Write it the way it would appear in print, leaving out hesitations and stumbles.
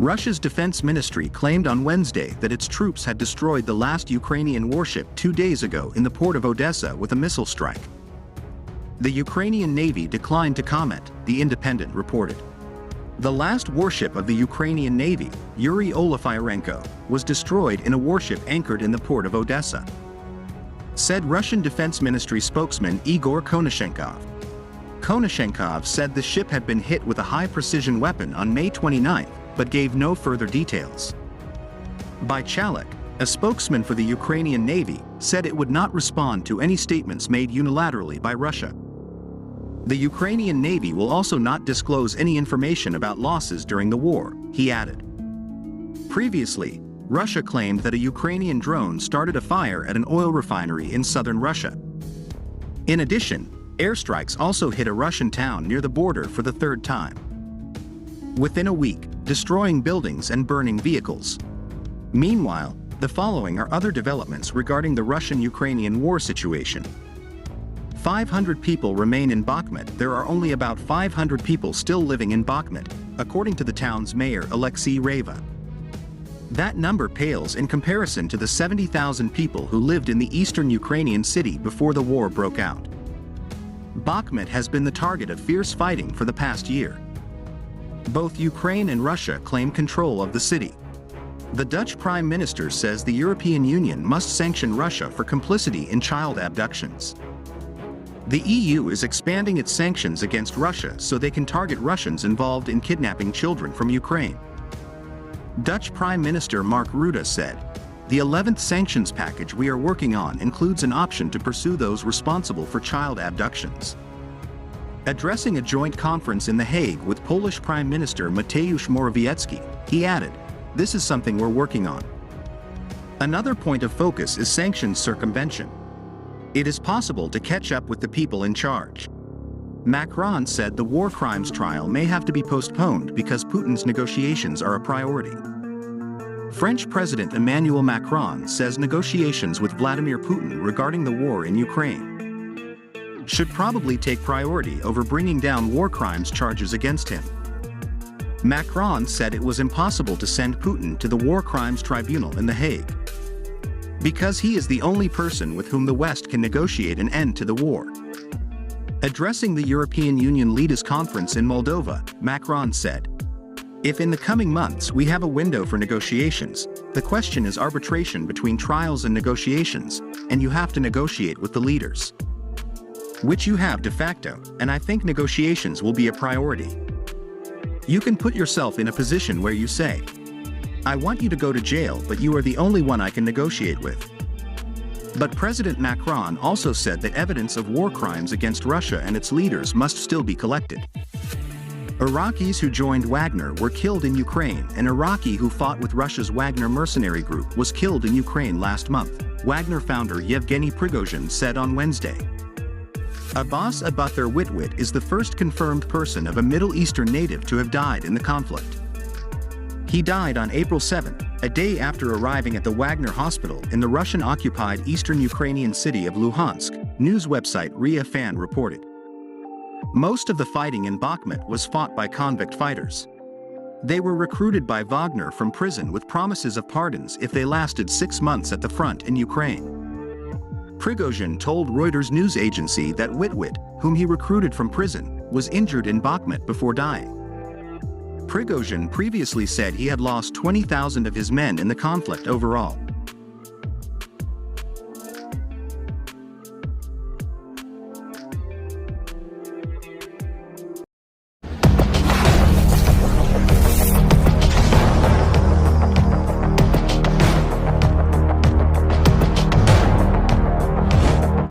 Russia's defense ministry claimed on Wednesday that its troops had destroyed the last Ukrainian warship 2 days ago in the port of Odessa with a missile strike. The Ukrainian Navy declined to comment, The Independent reported. The last warship of the Ukrainian Navy, Yuri Olafyarenko, was destroyed in a warship anchored in the port of Odessa, said Russian Defense Ministry spokesman Igor Konashenkov. Konashenkov said the ship had been hit with a high-precision weapon on May 29, but gave no further details. Bychalik, a spokesman for the Ukrainian Navy, said it would not respond to any statements made unilaterally by Russia. The Ukrainian Navy will also not disclose any information about losses during the war, he added. Previously, Russia claimed that a Ukrainian drone started a fire at an oil refinery in southern Russia. In addition, airstrikes also hit a Russian town near the border for the third time within a week, destroying buildings and burning vehicles. Meanwhile, the following are other developments regarding the Russian-Ukrainian war situation. 500 people remain in Bakhmut. There are only about 500 people still living in Bakhmut, according to the town's mayor Alexei Reva. That number pales in comparison to the 70,000 people who lived in the eastern Ukrainian city before the war broke out. Bakhmut has been the target of fierce fighting for the past year. Both Ukraine and Russia claim control of the city. The Dutch Prime Minister says the European Union must sanction Russia for complicity in child abductions. The EU is expanding its sanctions against Russia so they can target Russians involved in kidnapping children from Ukraine. Dutch Prime Minister Mark Rutte said, "The 11th sanctions package we are working on includes an option to pursue those responsible for child abductions." Addressing a joint conference in The Hague with Polish Prime Minister Mateusz Morawiecki, he added, "This is something we're working on." Another point of focus is sanctions circumvention. It is possible to catch up with the people in charge. Macron said the war crimes trial may have to be postponed because Putin's negotiations are a priority. French President Emmanuel Macron says negotiations with Vladimir Putin regarding the war in Ukraine should probably take priority over bringing down war crimes charges against him. Macron said it was impossible to send Putin to the War Crimes Tribunal in The Hague because he is the only person with whom the West can negotiate an end to the war. Addressing the European Union Leaders Conference in Moldova, Macron said, "If in the coming months we have a window for negotiations, the question is arbitration between trials and negotiations, and you have to negotiate with the leaders. Which you have de facto, and I think negotiations will be a priority. You can put yourself in a position where you say, I want you to go to jail, but you are the only one I can negotiate with." But President Macron also said that evidence of war crimes against Russia and its leaders must still be collected. Iraqis who joined Wagner were killed in Ukraine. An Iraqi who fought with Russia's Wagner mercenary group was killed in Ukraine last month, Wagner founder Yevgeny Prigozhin said on Wednesday. Abbas Abuthar Witwit is the first confirmed person of a Middle Eastern native to have died in the conflict. He died on April 7, a day after arriving at the Wagner hospital in the Russian-occupied eastern Ukrainian city of Luhansk, news website RIA Fan reported. Most of the fighting in Bakhmut was fought by convict fighters. They were recruited by Wagner from prison with promises of pardons if they lasted 6 months at the front in Ukraine. Prigozhin told Reuters news agency that Witwit, whom he recruited from prison, was injured in Bakhmut before dying. Prigozhin previously said he had lost 20,000 of his men in the conflict overall.